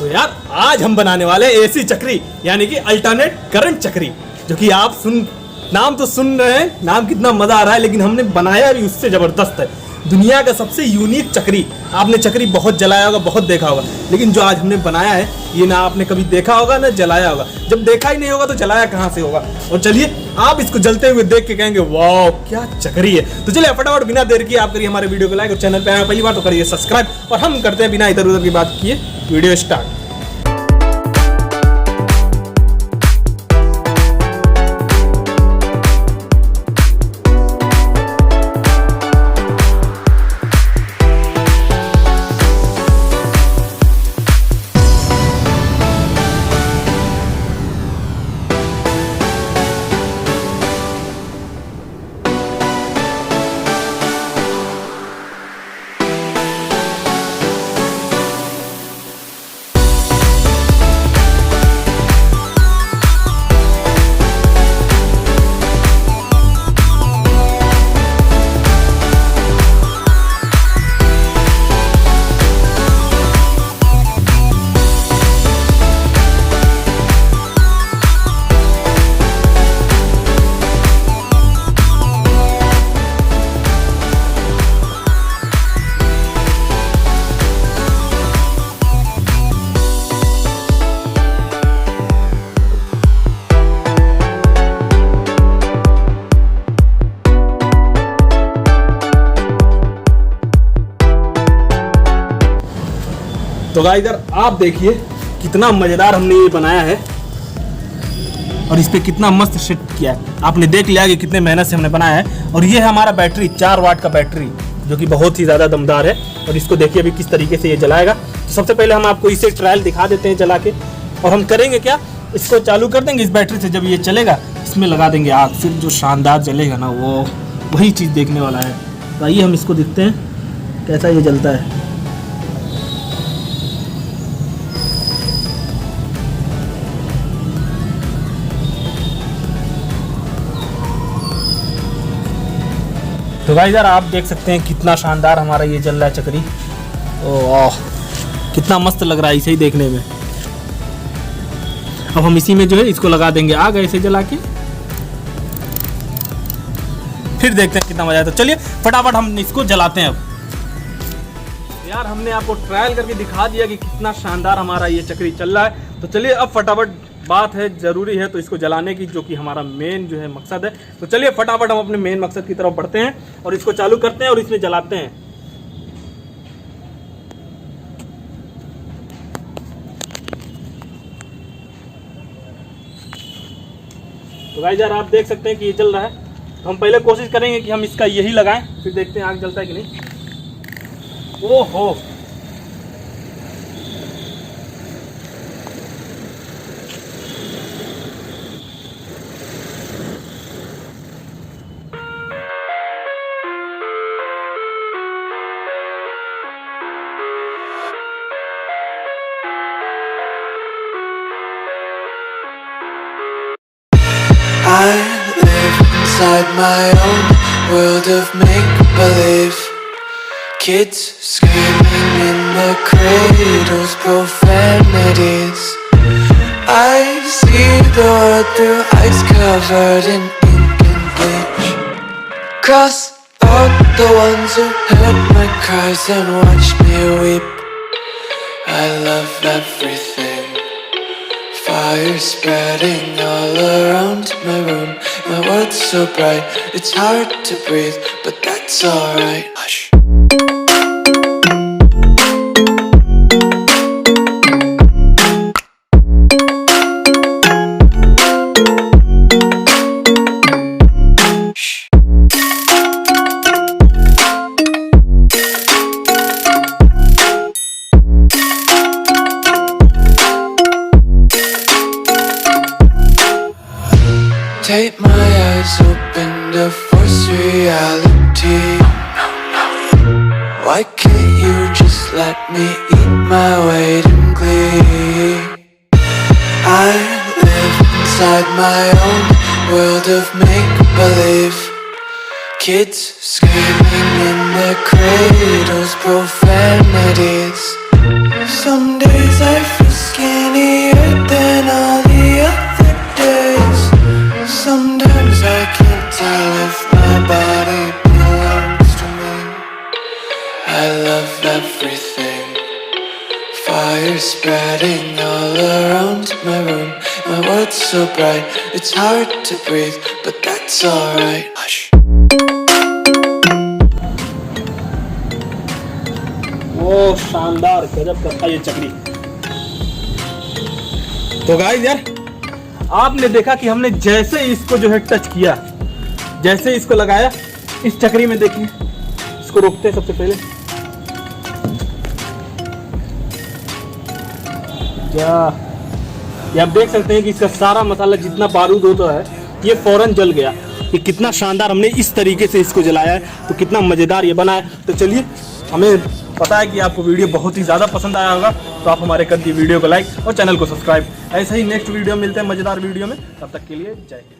तो यार आज हम बनाने वाले एसी चक्री यानी कि अल्टरनेट करंट चक्री, जो कि आप नाम तो सुन रहे हैं, नाम कितना मजा आ रहा है, लेकिन हमने बनाया भी उससे जबरदस्त है। दुनिया का सबसे यूनिक चक्री। आपने चक्री बहुत जलाया होगा, बहुत देखा होगा, लेकिन जो आज हमने बनाया है ये ना आपने कभी देखा होगा ना जलाया होगा। जब देखा ही नहीं होगा तो जलाया कहाँ से होगा। और चलिए आप इसको जलते हुए देख के कहेंगे वाह क्या चक्री है। तो चलिए फटाफट बिना देर किए आप करिए हमारे वीडियो को लाइक और चैनल पे आए पहली बार तो करिए सब्सक्राइब, और हम करते हैं बिना इधर उधर की बात किए वीडियो स्टार्ट। तो गाइस इधर आप देखिए कितना मजेदार हमने ये बनाया है और इस पे कितना मस्त सेट किया है। आपने देख लिया कि कितने मेहनत से हमने बनाया है। और ये है हमारा बैटरी, 4 वाट का बैटरी, जो कि बहुत ही ज़्यादा दमदार है। और इसको देखिए अभी किस तरीके से ये जलाएगा। तो सबसे पहले हम आपको इसे ट्रायल दिखा देते हैं जला के। और हम करेंगे क्या, इसको चालू कर देंगे इस बैटरी से। जब ये चलेगा इसमें लगा देंगे आग, फिर जो शानदार जलेगा ना वो वही चीज़ देखने वाला है। तो आइए हम इसको देखते हैं कैसा ये जलता है। तो गाइस यार आप देख सकते हैं कितना शानदार हमारा ये जल रहा है चक्री। ओह कितना मस्त लग रहा है इसे ही देखने में। अब हम इसी में जो है इसको लगा देंगे आग ऐसे जला के, फिर देखते हैं कितना मजा आता है। तो चलिए फटाफट हम इसको जलाते हैं। अब यार हमने आपको ट्रायल करके दिखा दिया कि कितना शानदार हमारा ये चक्री चल रहा है। तो चलिए अब फटाफट बात है ज़रूरी है तो इसको जलाने की, जो कि हमारा मेन जो है मकसद है। तो चलिए फटाफट हम अपने मेन मकसद की तरफ बढ़ते हैं और इसको चालू करते हैं और इसमें जलाते हैं। तो गाइस यार आप देख सकते हैं कि ये जल रहा है। तो हम पहले कोशिश करेंगे कि हम इसका यही लगाएं, फिर देखते हैं आग जलता है कि नहीं। ओहो I live inside my own world of make-believe. Kids screaming in the cradles, profanities. I see the world through ice covered in ink and bleach. Cross out the ones who heard my cries and watched me weep. I love everything. Fire spreading all around my room. My world's so bright, it's hard to breathe, but that's alright. Hush. Take my eyes open to force reality. Why can't you just let me eat my weight in glee? I live inside my own world of make-believe. Kids screaming in their cradles, profanities. Some days I feel fire spreading all around my room. My world's so bright, it's hard to breathe, but that's alright. Hush. वो शानदार गजब करता ये चक्री। तो guys यार, आपने देखा कि हमने जैसे इसको जो है टच किया, जैसे इसको लगाया इस चक्री में, देखिए इसको रोकते हैं सबसे पहले। क्या ये आप देख सकते हैं कि इसका सारा मसाला जितना बारूद होता है ये फौरन जल गया। ये कितना शानदार हमने इस तरीके से इसको जलाया है, तो कितना मज़ेदार ये बना है। तो चलिए, हमें पता है कि आपको वीडियो बहुत ही ज़्यादा पसंद आया होगा, तो आप हमारे कर दिए वीडियो को लाइक और चैनल को सब्सक्राइब। ऐसे ही नेक्स्ट वीडियो मिलते हैं मज़ेदार वीडियो में, तब तक के लिए जय हिंद।